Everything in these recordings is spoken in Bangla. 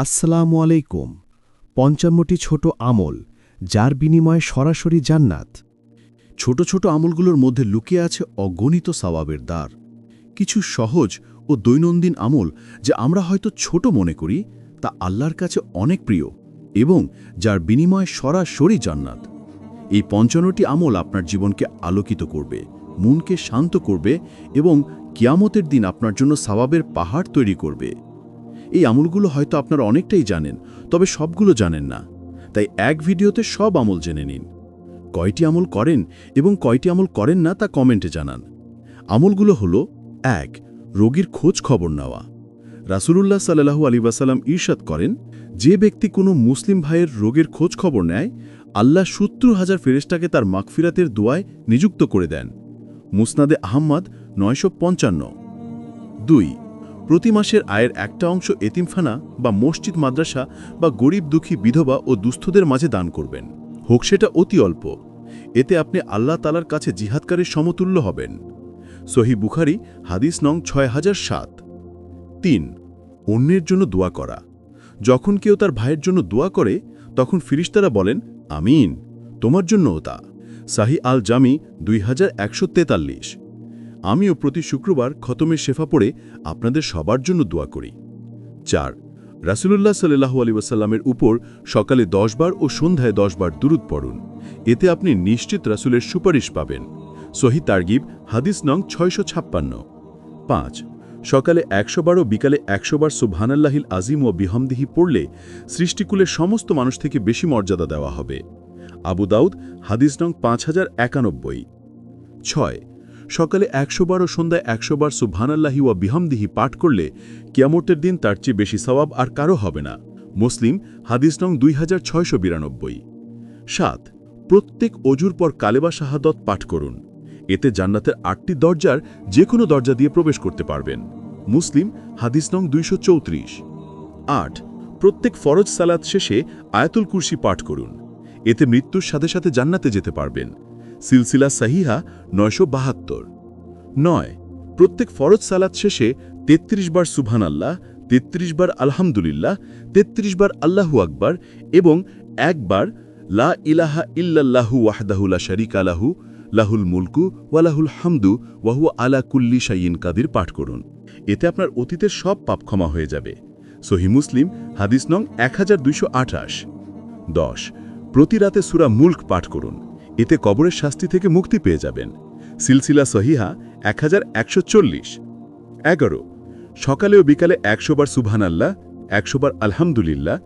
আসসালামু আলাইকুম। ৫৫টি ছোট আমল, যার বিনিময়ে সরাসরি জান্নাত। ছোট ছোট আমলগুলোর মধ্যে লুকিয়ে আছে অগণিত সওয়াবের দ্বার। কিছু সহজ ও দৈনন্দিন আমল যা আমরা হয়তো ছোট মনে করি, তা আল্লাহর কাছে অনেক প্রিয় এবং যার বিনিময়ে সরাসরি জান্নাত। এই ৫৫টি আমল আপনার জীবনকে আলোকিত করবে, মনকে শান্ত করবে এবং কিয়ামতের দিন আপনার জন্য সওয়াবের পাহাড় তৈরি করবে। এই আমলগুলো হয়তো আপনারা অনেকটাই জানেন, তবে সবগুলো জানেন না। তাই এক ভিডিওতে সব আমল জেনে নিন। কয়টি আমল করেন এবং কয়টি আমল করেন না তা কমেন্টে জানান। আমলগুলো হলো: ১. রোগীর খোঁজ খবর নেওয়া। রাসূলুল্লাহ সাল্লাল্লাহু আলাইহি ওয়াসাল্লাম ইরশাদ করেন, যে ব্যক্তি কোনো মুসলিম ভাইয়ের রোগের খোঁজ খবর নেয়, আল্লাহ ৭০,০০০ ফেরেশতাকে তার মাগফিরাতের দোয়ায় নিযুক্ত করে দেন। মুসনাদে আহমদ ৯৫৫। ২. প্রতি মাসের আয়ের একটা অংশ এতিমখানা বা মসজিদ মাদ্রাসা বা গরিব দুঃখী বিধবা ও দুস্থদের মাঝে দান করবেন, হোক সেটা অতি অল্প। এতে আপনি আল্লাহ তাআলার কাছে জিহাদকারীর সমতুল্য হবেন। সহিহ বুখারী হাদিস নং ৬০০৭। ৩. অন্যের জন্য দোয়া করা। যখন কেউ তার ভাইয়ের জন্য দোয়া করে, তখন ফিরিশতারা বলেন, আমিন, তোমার জন্যও তা। সাহিহ আল জামি 2143। আমিও প্রতি শুক্রবার খতমের শেফা পড়ে আপনাদের সবার জন্য দোয়া করি। ৪. রাসূলুল্লাহ সাল্লাল্লাহু আলাইহি ওয়াসাল্লামের উপর সকালে ১০ বার ও সন্ধ্যায় ১০ বার দুরূদ পড়ুন। এতে আপনি নিশ্চিত রাসূলের সুপারিশ পাবেন। সহিহ তারগিব হাদিস নং ৬৫৬। ৫. সকালে ১০০ বার ও বিকালে ১০০ বার সুবহানাল্লাহিল আজিম ও বিহামদিহি পড়লে সৃষ্টিকুলের সমস্ত মানুষ থেকে বেশি মর্যাদা দেওয়া হবে। আবু দাউদ হাদিস নং ৫০৯১। ৬. সকালে ১০০ বার ও সন্ধ্যায় ১০০ বার সুবহানাল্লাহি ওয়া বিহামদিহি পাঠ করলে কিয়ামতের দিন তার চেয়ে বেশি সওয়াব আর কারো হবে না। মুসলিম হাদিস নং ২৬৯২। ৭. প্রত্যেক অজুর পর কালেমা শাহাদত পাঠ করুন। এতে জান্নাতের ৮টি দরজার যে কোনো দরজা দিয়ে প্রবেশ করতে পারবেন। মুসলিম হাদিস নং ২৩৪। ৮. প্রত্যেক ফরজ সালাত শেষে আয়াতুল কুরসি পাঠ করুন। এতে মৃত্যুর সাথে সাথে জান্নাতে যেতে পারবেন। সিলসিলা সাহিহা ৯৭২। ৯. প্রত্যেক ফরজ সালাত শেষে ৩৩ বার সুবহানাল্লাহ, ৩৩ বার আলহামদুলিল্লাহ, ৩৩ বার আল্লাহু আকবার এবং একবার লা ইলাহা ইল্লাল্লাহু ওয়াহদাহু লা শারীকা লাহু লাহুল মুলকু ওয়া লাহুল হামদু ওয়া হুয়া আলা কুল্লি শাইইন কাদির পাঠ করুন। এতে আপনার অতীতের সব পাপ ক্ষমা হয়ে যাবে। সহিহ মুসলিম হাদিস নং ১২২২৮। ১০. প্রতি রাতে সূরা মুলক পাঠ করুন। এতে কবরের শাস্তি থেকে মুক্তি পেয়ে যাবেন। সিলসিলা সহিহা ১১৪০। ১১. সকালে ও বিকালে ১০০ বার সুবহানাল্লাহ, ১০০ বার আলহামদুলিল্লাহ,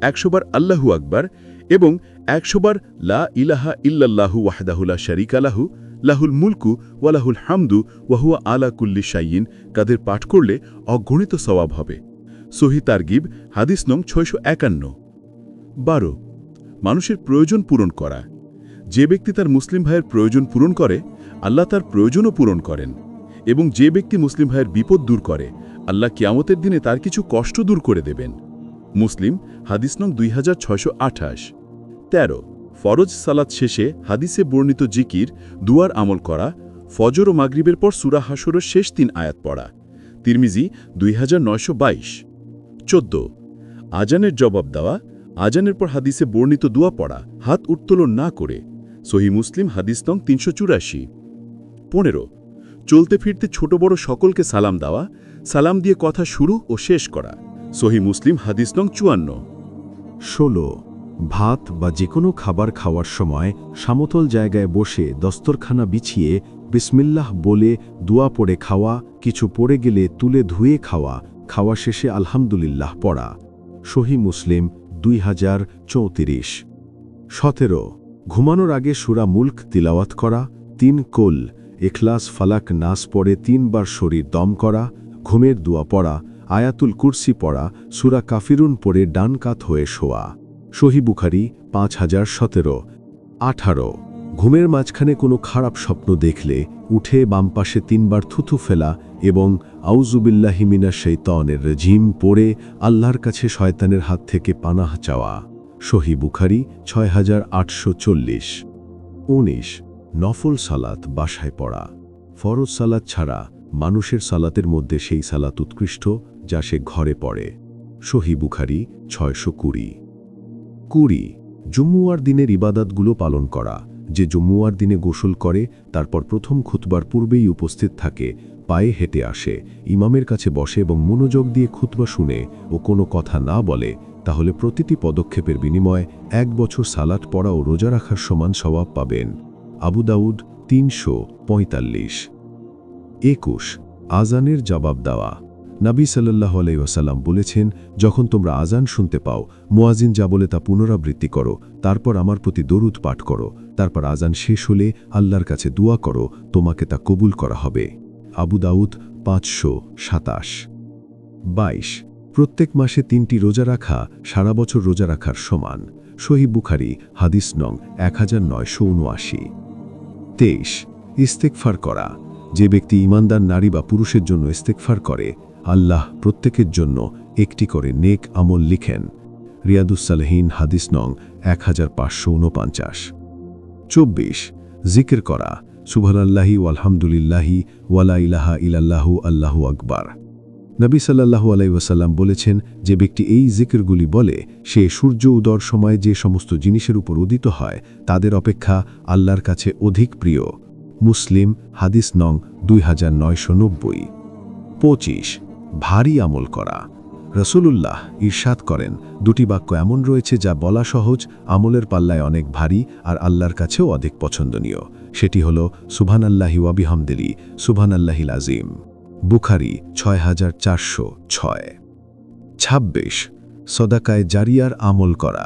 ১০০ বার আল্লাহু আকবার এবং ১০০ বার লা ইলাহা ইল্লাল্লাহু ওয়াহদাহু লা শারীকা লাহু লাহুল মুলকু ওয়া লাহুল হামদু ওয়া হুয়া আলা কুল্লি শাইইন কাদের পাঠ করলে অগণিত সওয়াব হবে। সহিহ তারগিব হাদিস নং ৬৫১। ১২. মানুষের প্রয়োজন পূরণ করা। যে ব্যক্তি তার মুসলিম ভাইয়ের প্রয়োজন পূরণ করে, আল্লাহ তার প্রয়োজনও পূরণ করেন। এবং যে ব্যক্তি মুসলিম ভাইয়ের বিপদ দূর করে, আল্লাহ কিয়ামতের দিনে তার কিছু কষ্ট দূর করে দেবেন। মুসলিম হাদিস নং ২৬২৮। ১৩. ফরজ সালাত শেষে হাদিসে বর্ণিত জিকির, দুয়ার আমল করা। ফজর ও মাগরিবের পর সূরা হাশরের শেষ ৩ আয়াত পড়া। তিরমিজি ২৯২২। ১৪. আজানের জবাব দেওয়া। আজানের পর হাদিসে বর্ণিত দোয়া পড়া, হাত উত্তোলন না করে। সহিহ মুসলিম হাদিস নং ৩৮৪। ১৫. চলতে ফিরতে ছোট বড় সকলকে সালাম দেওয়া, সালাম দিয়ে কথা শুরু ও শেষ করা। সহিহ মুসলিম হাদিস নং ৫৪। ১৬. ভাত বা যে কোনো খাবার খাওয়ার সময় সমতল জায়গায় বসে দস্তরখানা বিছিয়ে বিসমিল্লাহ বলে দোয়া পড়ে খাওয়া, কিছু পড়ে গেলে তুলে ধুয়ে খাওয়া, খাওয়া শেষে আলহামদুলিল্লাহ পড়া। সহিহ মুসলিম ২০৩৪। ১৭. ঘুমানোর আগে সূরা মুলক তিলাওয়াত করা, ৩ কুল, ইখলাস, ফালাক, নাস পড়ে ৩ বার শরীর দম করা, ঘুমের দোয়া পড়া, আয়াতুল কুরসি পড়া, সূরা কাফিরুন পড়ে ডান কাত হয়ে শোয়া। সহিহ বুখারী ৫০১৭। ১৮. ঘুমের মাঝখানে কোনো খারাপ স্বপ্ন দেখলে উঠে বাম পাশে ৩ বার থুথু ফেলা এবং আউযুবিল্লাহি মিনাশ শাইতানির রাজিম পড়ে আল্লাহর কাছে শয়তানের হাত থেকে পানাহ চাওয়া। সহিহ বুখারী ৬৮৪০। ১৯. নফল সালাত বাসায় পড়া। ফরজ সালাত ছাড়া মানুষের সালাতের মধ্যে সেই সালাত উৎকৃষ্ট যা সে ঘরে পড়ে। সহি বুখারি 620। 20 জুম্মুয়ার দিনের ইবাদতগুলো পালন করা। যে জুম্মুয়ার দিনে গোসল করে, তারপর প্রথম খুতবার পূর্বেই উপস্থিত থাকে, পায়ে হেঁটে আসে, ইমামের কাছে বসে এবং মনোযোগ দিয়ে খুতবা শুনে ও কোনো কথা না বলে, তাহলে প্রতিটি পদক্ষেপের বিনিময়ে 1 বছর সালাত পড়া ও রোজা রাখার সমান সওয়াব পাবেন। আবু দাউদ 345। 21 আজানের জবাব দেওয়া। নবী সাল্লাল্লাহু আলাইহি ওয়াসাল্লাম বলেছেন, যখন তোমরা আজান শুনতে পাও, মুয়াজ্জিন যা বলে তা পুনরাবৃত্তি করো, তারপর আমার প্রতি দরুদ পাঠ করো, তারপর আজান শেষ হলে আল্লাহর কাছে দোয়া করো, তোমাকে তা কবুল করা হবে। আবু দাউদ 527। 22 প্রত্যেক মাসে 3টি রোজা রাখা সারা বছর রোজা রাখার সমান। সহিহ বুখারী হাদিস নং 1979। 23 ইস্তেগফার করা। যে ব্যক্তি ঈমানদার নারী বা পুরুষের জন্য ইস্তেগফার করে, আল্লাহ প্রত্যেকের জন্য একটি করে নেক আমল লিখেন। রিয়াদুস সালেহিন হাদিস নং 1549। 24 জিকির করা। সুবহানাল্লাহি ওয়ালহামদুলিল্লাহি ওয়ালা ইলাহা ইল্লাল্লাহু আল্লাহু আকবার। নবী সাল্লাল্লাহু আলাইহি ওয়াসাল্লাম বলেছেন, যে ব্যক্তি এই জিকিরগুলি বলে, সে সূর্য উদয়ের সময় যে সমস্ত জিনিসের উপর উদিত হয় তাদের অপেক্ষা আল্লাহর কাছে অধিক প্রিয়। মুসলিম হাদিস নং 2990। 25 ভারী আমল করা। রাসূলুল্লাহ ইরশাদ করেন, দুটি বাক্য এমন রয়েছে যা বলা সহজ, আমলের পাল্লায় অনেক ভারী আর আল্লাহর কাছেও অধিক পছন্দনীয়। সেটি হল সুবহানাল্লাহি ওয়া বিহামদিহি সুবহানাল্লাহিল আযীম। বুখারী 6406। 26 সদাকায়ে জারিয়ার আমল করা।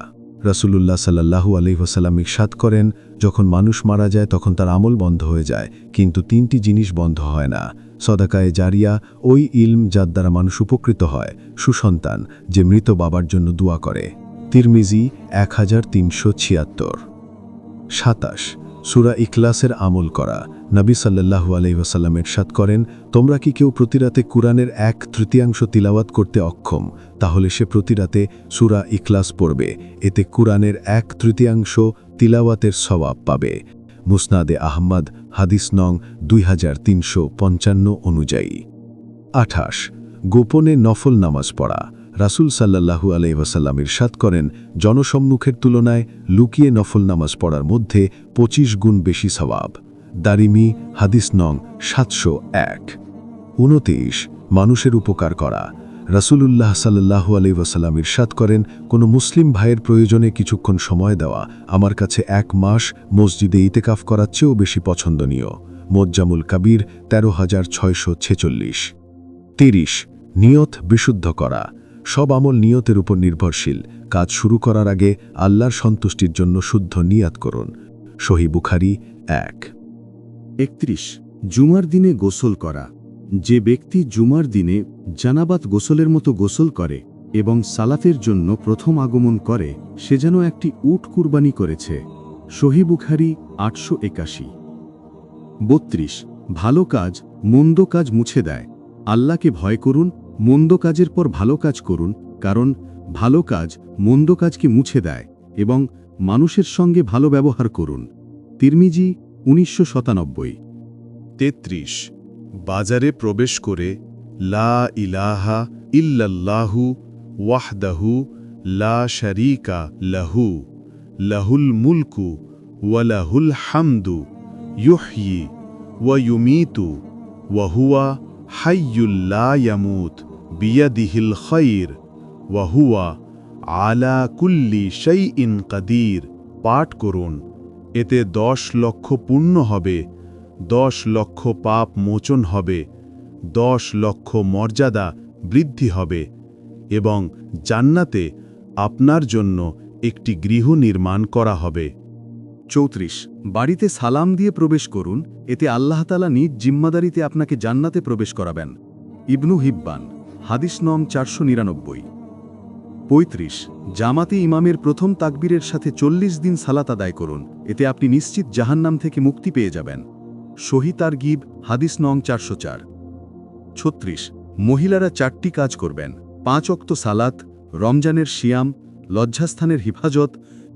রাসূলুল্লাহ সাল্লাল্লাহু আলাইহি ওয়াসাল্লাম ইরশাদ করেন, যখন মানুষ মারা যায় তখন তার আমল বন্ধ হয়ে যায়, কিন্তু 3টি জিনিস বন্ধ হয় না। সদাকায়ে জারিয়া ওই ইলম যার দ্বারা মানুষ উপকৃত হয়, সুসন্তান যে মৃত বাবার জন্য দোয়া করে। তিরমিজি 1376। 27 সূরা ইখলাসের আমল করা। নবী সাল্লাল্লাহু আলাইহি ওয়াসাল্লাম ইরশাদ করেন, তোমরা কি কেউ প্রতিরাতে কুরআনের 1/3 তিলাওয়াত করতে অক্ষম, তাহলে সে প্রতিরাতে সূরা ইখলাস পড়বে, এতে কুরআনের 1/3 তিলাওয়াতের সওয়াব পাবে। মুসনাদে আহমদ হাদিস নং 2355 অনুযায়ী। 28 গোপনে নফল নামাজ পড়া। রাসূল সাল্লাল্লাহু আলাইহি ওয়াসাল্লাম ইরশাদ করেন, জনসম্মুখের তুলনায় লুকিয়ে নফল নামাজ পড়ার মধ্যে 25 গুণ বেশি সওয়াব। দারিমি হাদিস নং 701। 29 মানুষের উপকার করা। রাসূলুল্লাহ সাল্লাল্লাহু আলাইহি ওয়াসাল্লাম ইরশাদ করেন, কোনো মুসলিম ভাইয়ের প্রয়োজনে কিছুক্ষণ সময় দেওয়া আমার কাছে 1 মাস মসজিদে ইতিকাফ করার চেয়েও বেশি পছন্দনীয়। মুজ্জামুল কাবীর 13646। 30 নিয়ত বিশুদ্ধ করা। সব আমল নিয়তের উপর নির্ভরশীল। কাজ শুরু করার আগে আল্লাহর সন্তুষ্টির জন্য শুদ্ধ নিয়াত করুন। সহিহ বুখারী 1। 31 জুমার দিনে গোসল করা। যে ব্যক্তি জুমার দিনে জানাবাত গোসলের মতো গোসল করে এবং সালাতের জন্য প্রথম আগমন করে, সে যেন একটি উট কুরবানি করেছে। সহিহ বুখারী 881। 32 ভালো কাজ মন্দ কাজ মুছে দেয়। আল্লাহকে ভয় করুন, মন্দ কাজের পর ভালো কাজ করুন, কারণ ভালো কাজ মন্দ কাজকে মুছে দেয়, এবং মানুষের সঙ্গে ভালো ব্যবহার করুন। তিরমিজি 1997। 33 বাজারে প্রবেশ করে লা ইলাহা ইল্লাল্লাহু ওয়াহদাহু লা শারীকা লাহু লাহুল মুলকু ওয়া লাহুল হামদু ইউহয়ি ওয়া ইউমীতু ওয়া হুয়া হাইয়্যুল লা ইয়ামুত বিয়াদিহিল খায়র ওয়া হুয়া আলা কুল্লি শাইইন কাদির পাঠ করুন। এতে 10 লক্ষ পুণ্য হবে, 10 লক্ষ পাপ মোচন হবে, 10 লক্ষ মর্যাদা বৃদ্ধি হবে, এবং জান্নাতে আপনার জন্য একটি গৃহ নির্মাণ করা হবে। 34 বাড়িতে সালাম দিয়ে প্রবেশ করুন, এতে আল্লাহ তাআলা নিজ জিম্মাদারিতে আপনাকে জান্নাতে প্রবেশ করাবেন। ইবনু হিব্বান হাদিস নং 499। 35 জামাতে ইমামের প্রথম তাকবীরের সাথে 40 দিন সালাত আদায় করুন, এতে আপনি নিশ্চিত জাহান্নাম থেকে মুক্তি পেয়ে যাবেন। সহিহ তারগিব হাদিস নং 404। 36 মহিলারা 4টি কাজ করবেন: 5 ওয়াক্ত সালাত, রমজানের সিয়াম, লজ্জাস্থানের হিফাজত,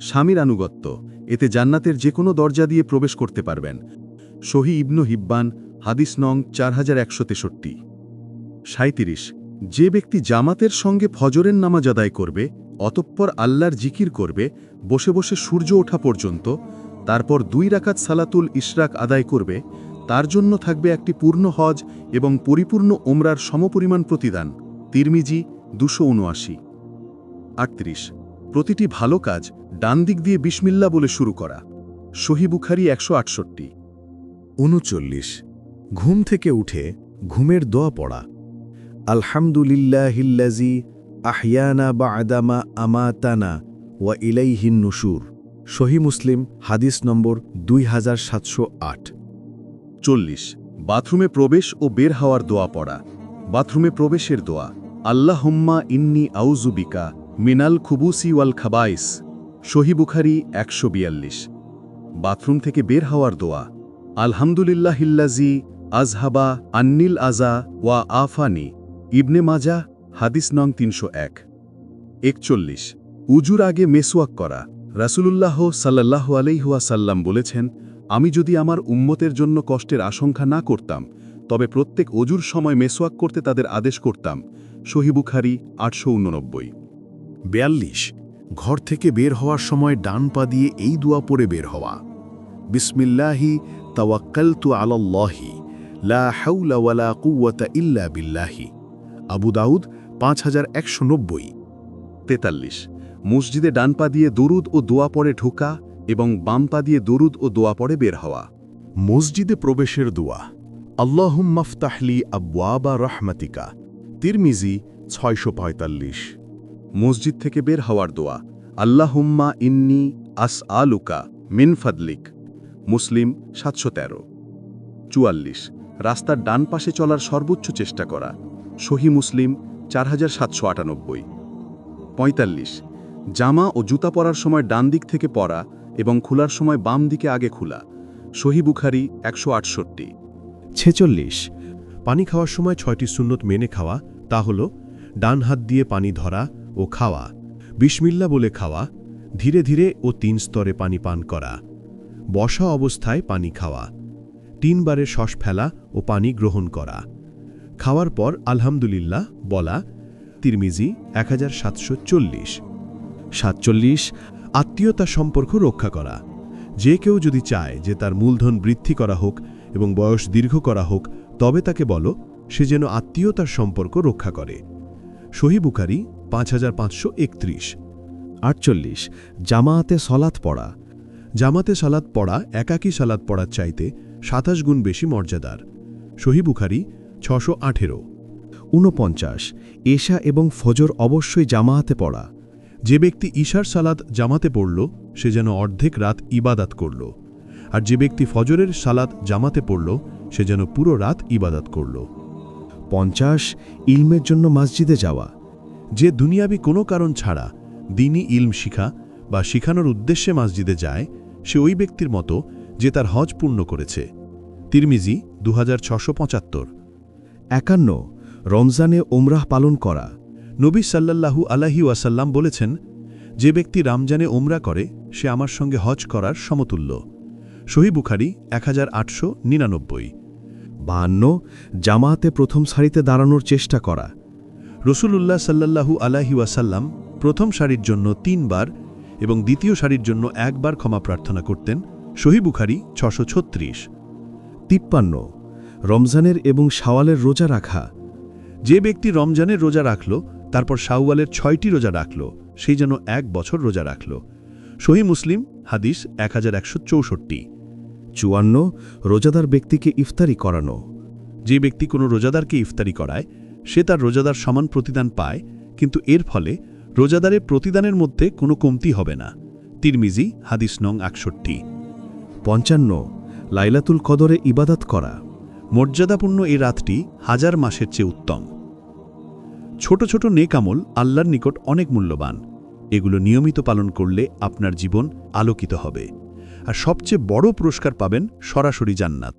স্বামীর আনুগত্য। এতে জান্নাতের যে কোনো দরজা দিয়ে প্রবেশ করতে পারবেন। সহিহ ইবনু হিব্বান হাদিস নং 4163। 37 যে ব্যক্তি জামাতের সঙ্গে ফজরের নামাজ আদায় করবে, অতঃপর আল্লাহর জিকির করবে বসে বসে সূর্য ওঠা পর্যন্ত, তারপর 2 রাকাত সালাতুল ইশরাক আদায় করবে, তার জন্য থাকবে একটি পূর্ণ হজ এবং পরিপূর্ণ ওমরার সমপরিমাণ প্রতিদান। তিরমিজি 279। 38। প্রতিটি ভালো কাজ ডান দিক দিয়ে বিসমিল্লাহ বলে শুরু করা। সহিহ বুখারী 168। 39। ঘুম থেকে উঠে ঘুমের দোয়া পড়া। আলহামদুলিল্লাহিল্লাযী আহইয়ানা বা'দামা আমাতানা ওয়া ইলাইহিন নুশুর। সহিহ মুসলিম হাদিস নম্বর 2708। 40। বাথরুমে প্রবেশ ও বের হওয়ার দোয়া পড়া। বাথরুমে প্রবেশের দোয়া। আল্লাহুম্মা ইন্নী আউযু বিকা মিনাল খুবুসি ওয়াল খাবাইস। সহিহ বুখারী 142। বাথরুম থেকে বের হওয়ার দোয়া। আলহামদুলিল্লাহিল্লাযী আযহাবা আন্নিল আযা ওয়া আফানি। ইবনে মাজাহ হাদিস নং 301। 41। উজুর আগে মেসওয়াক করা। রাসূলুল্লাহ সাল্লাল্লাহু আলাইহি ওয়াসাল্লাম বলেছেন, আমি যদি আমার উম্মতের জন্য কষ্টের আশঙ্কা না করতাম, তবে প্রত্যেক অজুর সময় মেসওয়াক করতে তাদের আদেশ করতাম। সহিহ বুখারী 889। 42। ঘর থেকে বের হওয়ার সময় ডান পা দিয়ে এই দোয়া পড়ে বের হওয়া। বিসমিল্লাহি তাওয়াক্কালতু আলাল্লাহি লা হাওলা ওয়ালা কুওয়াতা ইল্লা বিল্লাহি। আবু দাউদ 5190। 43। মসজিদে ডান পা দিয়ে দরুদ ও দোয়া পড়ে ঢোকা এবং বাম পা দিয়ে দরুদ ও দোয়া পড়ে বের হওয়া। মসজিদে প্রবেশের দোয়া। আল্লাহুম্মা ফতাহলি আবওয়াবা রাহমাতিকা। তিরমিজি 645। মসজিদ থেকে বের হওয়ার দোয়া। আল্লাহুম্মা ইন্নী আসআলুকা মিন ফাদলিক। মুসলিম 713। 44। রাস্তার ডান পাশে চলার সর্বোচ্চ চেষ্টা করা। সহিহ মুসলিম 4798। 45। জামা ও জুতা পরার সময় ডান দিক থেকে পরা এবং খোলার সময় বাম দিকে আগে খোলা। সহিহ বুখারী 168। 46। পানি খাওয়ার সময় 6টি সুন্নত মেনে খাওয়া, তা হল ডান হাত দিয়ে পানি ধরা ও খাওয়া, বিসমিল্লাহ বলে খাওয়া, ধীরে ধীরে ও 3 স্তরে পানি পান করা, বসা অবস্থায় পানি খাওয়া, 3 বারে শ্বাস ফেলা ও পানি গ্রহণ করা, খাওয়ার পর আলহামদুলিল্লাহ বলা। তিরমিজি 1740। 47। আত্মীয়তা সম্পর্ক রক্ষা করা। যে কেউ যদি চায় যে তার মূলধন বৃদ্ধি করা হোক এবং বয়স দীর্ঘ করা হোক, তবে তাকে বলো সে যেন আত্মীয়তার সম্পর্ক রক্ষা করে। সহিহ বুখারী 5531। 48। জামায়াতে সলাত পড়া। জামাতে সালাত পড়া একাকী সালাত পড়ার চাইতে 27 গুণ বেশি মর্যাদার। সহিহ বুখারী 618। 49। এশা এবং ফজর অবশ্যই জামায়াতে পড়া। যে ব্যক্তি ঈশার সালাত জামাতে পড়ল সে যেন অর্ধেক রাত ইবাদাত করল, আর যে ব্যক্তি ফজরের সালাত জামাতে পড়ল সে যেন পুরো রাত ইবাদাত করল। 50। ইলমের জন্য মসজিদে যাওয়া। যে দুনিয়াবি কোনো কারণ ছাড়া দ্বীনি ইলম শিখা বা শিখানোর উদ্দেশ্যে মসজিদে যায়, সে ওই ব্যক্তির মতো যে তার হজ পূর্ণ করেছে। তিরমিজি 2675। 51। রমজানে ওমরাহ পালন করা। নবী সাল্লাল্লাহু আলাইহি ওয়াসাল্লাম বলেছেন, যে ব্যক্তি রমজানে ওমরা করে সে আমার সঙ্গে হজ করার সমতুল্য। সহিহ বুখারী 1899। 52। জামায়াতে প্রথম সারিতে দাঁড়ানোর চেষ্টা করা। রসূলুল্লাহ সাল্লাল্লাহু আলাইহি ওয়াসাল্লাম প্রথম সারির জন্য 3 বার এবং দ্বিতীয় সারির জন্য 1 বার ক্ষমা প্রার্থনা করতেন। সহিহ বুখারী 636। 53। রমজানের এবং শাওয়ালের রোজা রাখা। যে ব্যক্তি রমজানের রোজা রাখল তারপর শাওয়ালের 6টি রোজা রাখল, সেই যেন 1 বছর রোজা রাখল। সহিহ মুসলিম হাদিস 1164। 54। রোজাদার ব্যক্তিকে ইফতারি করানো। যে ব্যক্তি কোনো রোজাদারকে ইফতারি করায় সে তার রোজাদার সমান প্রতিদান পায়, কিন্তু এর ফলে রোজাদারের প্রতিদানের মধ্যে কোনো কমতি হবে না। তিরমিজি হাদিস নং 61। 55। লাইলাতুল কদরে ইবাদত করা। মর্যাদাপূর্ণ এই রাতটি 1000 মাসের চেয়ে উত্তম। ছোট ছোট নেক আমল আল্লাহর নিকট অনেক মূল্যবান। এগুলো নিয়মিত পালন করলে আপনার জীবন আলোকিত হবে, আর সবচেয়ে বড় পুরস্কার পাবেন সরাসরি জান্নাত।